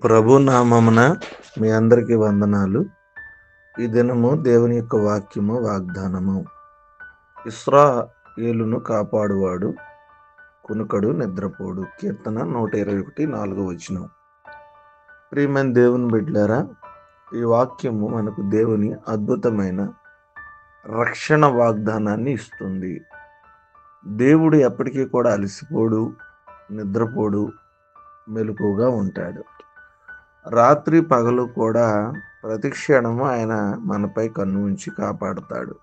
ప్రభు నామమున మీ అందరికీ వందనాలు. ఈ దినము దేవుని యొక్క వాక్యము వాగ్దానము. ఇశ్రాయేలును కాపాడువాడు కునుకడు నిద్రపోడు. కీర్తన 121:4. ప్రియమైన దేవుని బిడ్డలారా, ఈ వాక్యము మనకు దేవుని అద్భుతమైన రక్షణ వాగ్దానాన్ని ఇస్తుంది. దేవుడు ఎప్పటికీ కూడా అలసిపోడు, నిద్రపోడు, మెలకువగా ఉంటాడు. రాత్రి పగలు కూడా ప్రతి క్షణము ఆయన మనపై కన్ను ఉంచి కాపాడుతాడు.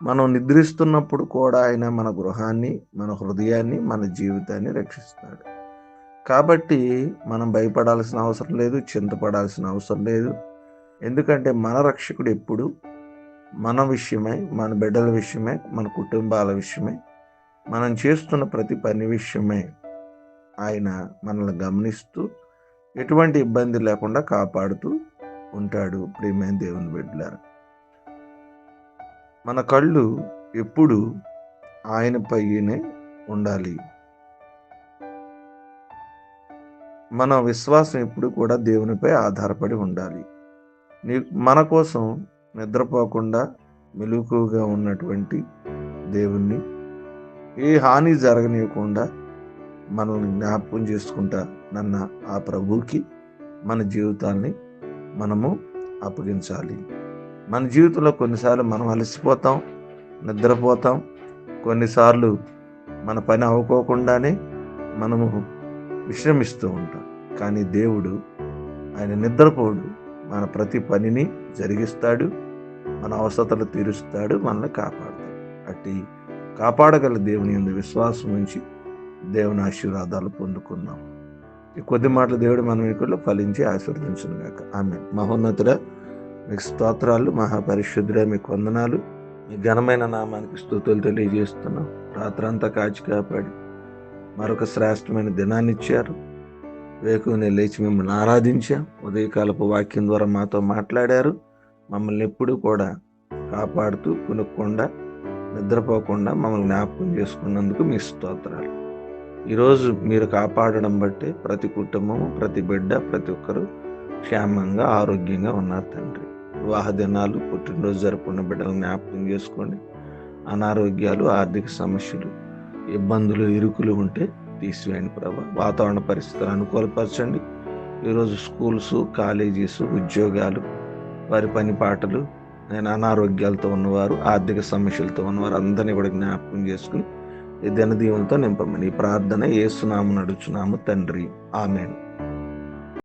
మనం నిద్రిస్తున్నప్పుడు కూడా ఆయన మన గృహాన్ని, మన హృదయాన్ని, మన జీవితాన్ని రక్షిస్తాడు. కాబట్టి మనం భయపడాల్సిన అవసరం లేదు, చింతపడాల్సిన అవసరం లేదు. ఎందుకంటే మన రక్షకుడు ఎప్పుడు మన విషయమై, మన బిడ్డల విషయమై, మన కుటుంబాల విషయమై, మనం చేస్తున్న ప్రతి పని విషయమై ఆయన మనల్ని గమనిస్తూ ఎటువంటి ఇబ్బంది లేకుండా కాపాడుతూ ఉంటాడు. ప్రియమైన దేవుని బిడ్డలారా, మన కళ్ళు ఎప్పుడు ఆయన పైనే ఉండాలి. మన విశ్వాసం ఎప్పుడు కూడా దేవునిపై ఆధారపడి ఉండాలి. మన కోసం నిద్రపోకుండా మెలకువగా ఉన్నటువంటి దేవుణ్ణి ఏ హాని జరగనీయకుండా మనల్ని జ్ఞాపకం చేసుకుంటా నన్న ఆ ప్రభువుకి మన జీవితాన్ని మనము అప్పగించాలి. మన జీవితంలో కొన్నిసార్లు మనం అలసిపోతాం, నిద్రపోతాం. కొన్నిసార్లు మన పని అవ్వకోకుండానే మనము విశ్రమిస్తూ ఉంటాం. కానీ దేవుడు ఆయన నిద్రపోడు. మన ప్రతి పనిని జరిగిస్తాడు, మన అవసరతలు తీరుస్తాడు, మనల్ని కాపాడుతాడు. అట్టి కాపాడగల దేవుని యందు విశ్వాసం ఉంచి దేవుని ఆశీర్వాదాలు పొందుకుందాం. ఈ కొద్ది మాటలు దేవుడు మన మీకుల్లో ఫలించి ఆశీర్వదించును గాక. ఆమేన్. మహోన్నతుడా, మీకు స్తోత్రాలు. మహాపరిశుద్ధుడా, మీకు వందనాలు. మీ ఘనమైన నామానికి స్తుతులు తెలియజేస్తున్నాం. రాత్రంతా కాచి కాపాడి మరొక శ్రేష్టమైన దినాన్ని ఇచ్చారు. వేకువనే లేచి మిమ్మల్ని ఆరాధించాం. ఉదయకాలపు వాక్యం ద్వారా మాతో మాట్లాడారు. మమ్మల్ని ఎప్పుడూ కూడా కాపాడుతూ కునుక్కుండా నిద్రపోకుండా మమ్మల్ని జ్ఞాపకం చేసుకున్నందుకు మీ స్తోత్రాలు. ఈరోజు మీరు కాపాడడం బట్టి ప్రతి కుటుంబము, ప్రతి బిడ్డ, ప్రతి ఒక్కరు క్షేమంగా, ఆరోగ్యంగా ఉన్నారు తండ్రి. వివాహ దినాలు, పుట్టినరోజు జరుపుకున్న బిడ్డలను జ్ఞాపకం చేసుకోండి. అనారోగ్యాలు, ఆర్థిక సమస్యలు, ఇబ్బందులు, ఇరుకులు ఉంటే తీసివేయండి ప్రభా. వాతావరణ పరిస్థితులు అనుకూలపరచండి. ఈరోజు స్కూల్స్, కాలేజీస్, ఉద్యోగాలు, వారి పని పాటలు, నేను అనారోగ్యాలతో ఉన్నవారు, ఆర్థిక సమస్యలతో ఉన్నవారు అందరినీ కూడా జ్ఞాపకం చేసుకుని ఈ దినదీవులతో నింపమని ప్రార్థన యేసు నామమున అడుగుచున్నాము తండ్రి. ఆమేన్.